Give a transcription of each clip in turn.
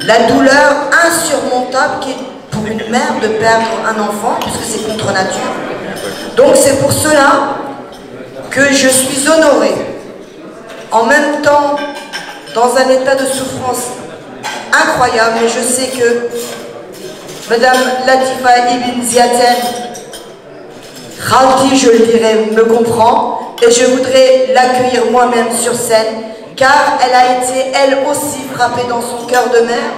la douleur insurmontable qui est pour une mère de perdre un enfant, puisque c'est contre nature. Donc c'est pour cela que je suis honorée, en même temps dans un état de souffrance incroyable, mais je sais que Madame Latifa Ibn Ziaten, Khalti, je le dirais, me comprend, et je voudrais l'accueillir moi-même sur scène, car elle a été elle aussi frappée dans son cœur de mère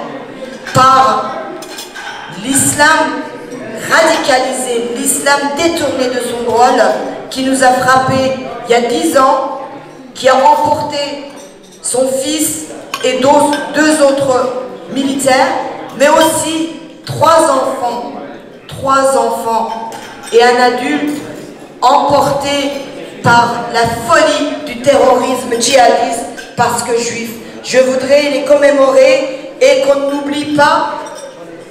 par l'islam radicalisé, l'islam détourné de son rôle, qui nous a frappés il y a 10 ans, qui a emporté son fils et deux autres militaires, mais aussi 3 enfants et un adulte emportés par la folie du terrorisme djihadiste parce que juif. Je voudrais les commémorer et qu'on n'oublie pas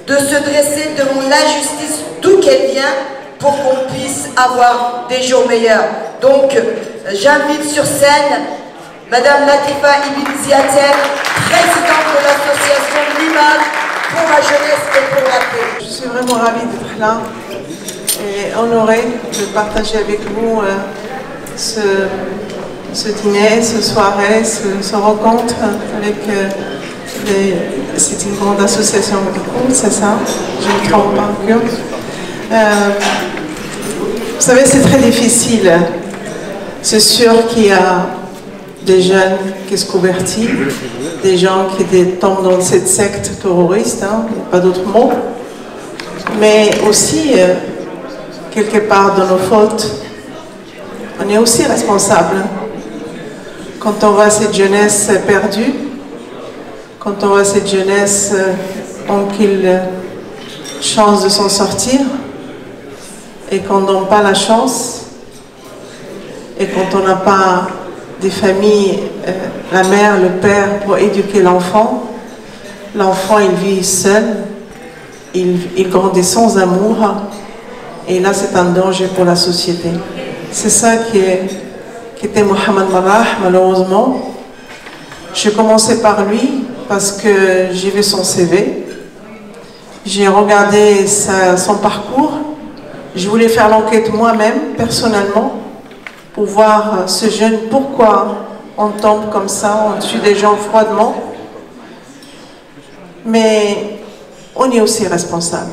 de se dresser devant la justice d'où qu'elle vient pour qu'on puisse avoir des jours meilleurs. Donc j'invite sur scène Madame Latifa Ibn Ziaten, présidente de l'association L'Imam pour la jeunesse et pour la paix. Je suis vraiment ravie d'être là et honorée de partager avec vous ce dîner, cette soirée, ce rencontre avec c'est une grande association kurde, c'est ça? Je ne me trompe pas, kurde. Vous savez, c'est très difficile. C'est sûr qu'il y a des jeunes qui se convertissent, des gens qui tombent dans cette secte terroriste, hein, il n'y a pas d'autre mot. Mais aussi, quelque part dans nos fautes, on est aussi responsable. Quand on voit cette jeunesse perdue, quand on voit cette jeunesse ont qu'une chance de s'en sortir, et qu'on n'a pas la chance, et quand on n'a pas des familles, la mère, le père pour éduquer l'enfant, l'enfant il vit seul, il grandit sans amour, et là c'est un danger pour la société. C'est ça qui était Mohamed Merah, malheureusement. J'ai commencé par lui parce que j'ai vu son CV, j'ai regardé son parcours, je voulais faire l'enquête moi-même, personnellement, pour voir ce jeune, pourquoi on tombe comme ça, on tue des gens froidement. Mais on est aussi responsable.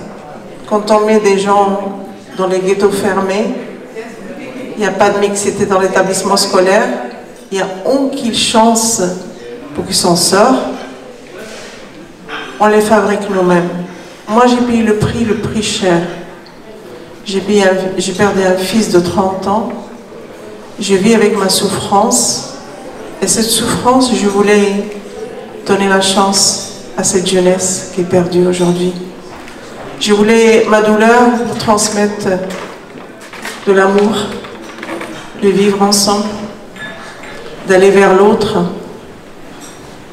Quand on met des gens dans les ghettos fermés, il n'y a pas de mixité dans l'établissement scolaire, il y a aucune chance pour qu'ils s'en sortent. On les fabrique nous-mêmes. Moi, j'ai payé le prix cher. J'ai perdu un fils de 30 ans. Je vis avec ma souffrance. Et cette souffrance, je voulais donner la chance à cette jeunesse qui est perdue aujourd'hui. Je voulais ma douleur vous transmettre de l'amour, de vivre ensemble, d'aller vers l'autre.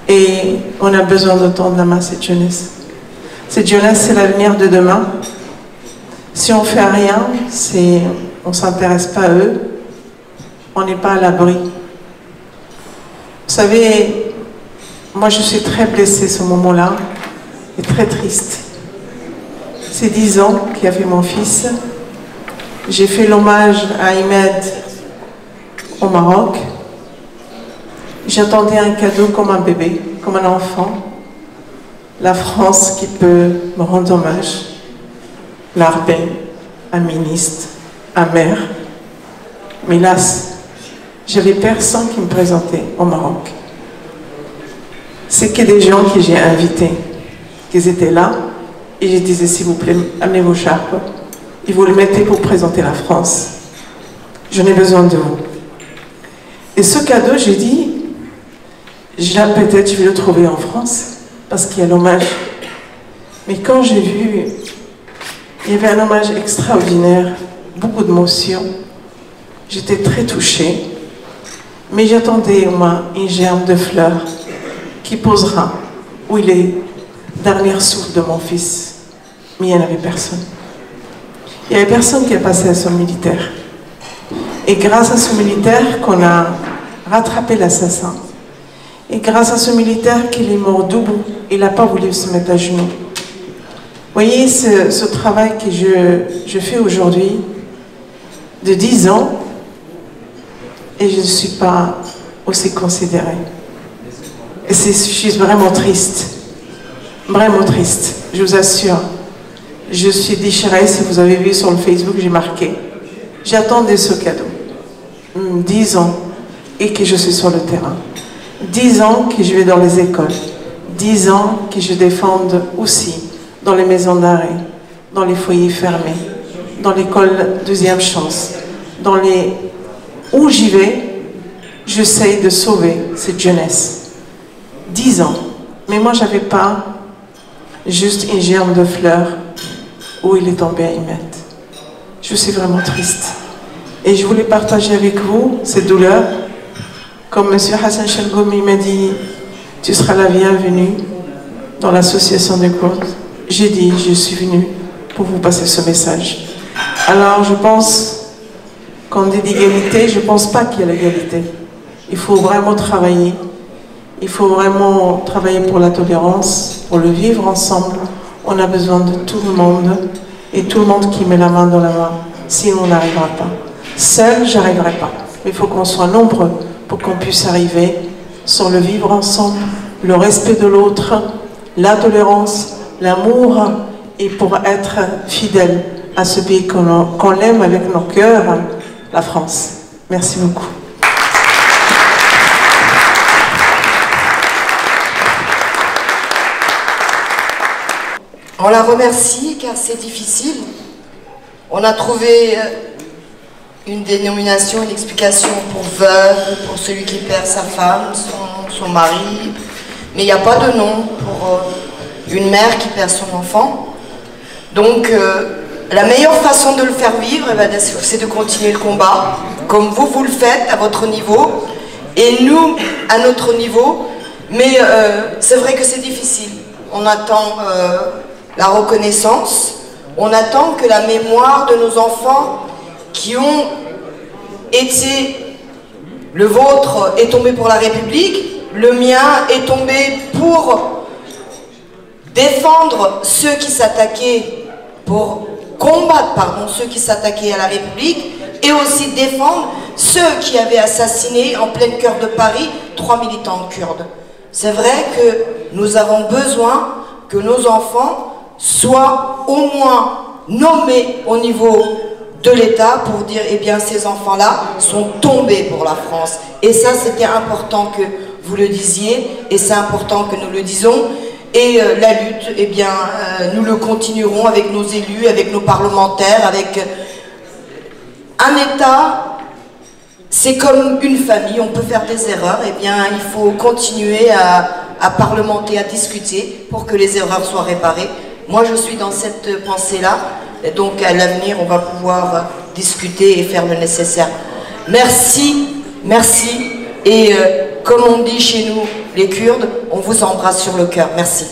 Et on a besoin de tendre la main à cette jeunesse. Cette jeunesse, c'est l'avenir de demain. Si on ne fait rien, on ne s'intéresse pas à eux, on n'est pas à l'abri. Vous savez, moi je suis très blessée ce moment-là, et très triste. C'est 10 ans qu'il a fait mon fils. J'ai fait l'hommage à Ahmed au Maroc. J'attendais un cadeau comme un bébé, comme un enfant. La France qui peut me rendre hommage. L'armée, un ministre, un maire. Mais hélas, j'avais personne qui me présentait au Maroc. C'est que des gens que j'ai invités, qui étaient là, et je disais, s'il vous plaît, amenez vos charpes, et vous le mettez pour présenter la France. J'en ai besoin de vous. Et ce cadeau, j'ai dit, peut-être je vais le trouver en France, parce qu'il y a l'hommage. Mais quand j'ai vu, il y avait un hommage extraordinaire, beaucoup d'émotions, j'étais très touchée, mais j'attendais au moins une germe de fleurs qui posera où il est dernier souffle de mon fils. Mais il n'y en avait personne. Il n'y avait personne qui a passé à son militaire. Et grâce à ce militaire qu'on a rattrapé l'assassin. Et grâce à ce militaire qu'il est mort debout, il n'a pas voulu se mettre à genoux. Vous voyez, ce travail que je fais aujourd'hui, de 10 ans, et je ne suis pas aussi considérée. Et je suis vraiment triste, je vous assure. Je suis déchirée, si vous avez vu sur le Facebook, j'ai marqué. J'attendais ce cadeau. 10 ans, et que je suis sur le terrain. 10 ans que je vais dans les écoles. 10 ans que je défends aussi dans les maisons d'arrêt, dans les foyers fermés, dans l'école deuxième chance, dans les... Où j'y vais, j'essaie de sauver cette jeunesse. 10 ans. Mais moi, je n'avais pas juste une germe de fleurs où il est tombé à y mettre. Je suis vraiment triste. Et je voulais partager avec vous cette douleur. Comme M. Hassan Chalgoumi m'a dit, tu seras la bienvenue dans l'association des Kurdes. J'ai dit, je suis venue pour vous passer ce message. Alors, je pense qu'on dit d'égalité, je ne pense pas qu'il y a l'égalité. Il faut vraiment travailler. Il faut vraiment travailler pour la tolérance, pour le vivre ensemble. On a besoin de tout le monde et tout le monde qui met la main dans la main. Sinon, on n'arrivera pas. Seul, je n'arriverai pas. Mais il faut qu'on soit nombreux pour qu'on puisse arriver sur le vivre ensemble, le respect de l'autre, la tolérance, l'amour, et pour être fidèle à ce pays qu'on aime avec nos cœurs, la France. Merci beaucoup. On la remercie car c'est difficile. On a trouvé une dénomination, une explication pour veuve, pour celui qui perd sa femme, son mari. Mais il n'y a pas de nom pour une mère qui perd son enfant. Donc la meilleure façon de le faire vivre, c'est de continuer le combat, comme vous le faites à votre niveau, et nous à notre niveau. Mais c'est vrai que c'est difficile. On attend la reconnaissance, on attend que la mémoire de nos enfants qui ont été, le vôtre est tombé pour la République, le mien est tombé pour défendre ceux qui s'attaquaient, pour combattre, pardon, ceux qui s'attaquaient à la République, et aussi défendre ceux qui avaient assassiné en plein cœur de Paris 3 militants kurdes. C'est vrai que nous avons besoin que nos enfants soient au moins nommés au niveau de l'État pour dire, eh bien, ces enfants-là sont tombés pour la France. Et ça, c'était important que vous le disiez, et c'est important que nous le disons. Et la lutte, eh bien, nous le continuerons avec nos élus, avec nos parlementaires, avec un État. C'est comme une famille, on peut faire des erreurs, eh bien, il faut continuer à parlementer, à discuter pour que les erreurs soient réparées. Moi, je suis dans cette pensée-là, donc à l'avenir, on va pouvoir discuter et faire le nécessaire. Merci, merci, et comme on dit chez nous, les Kurdes, on vous embrasse sur le cœur. Merci.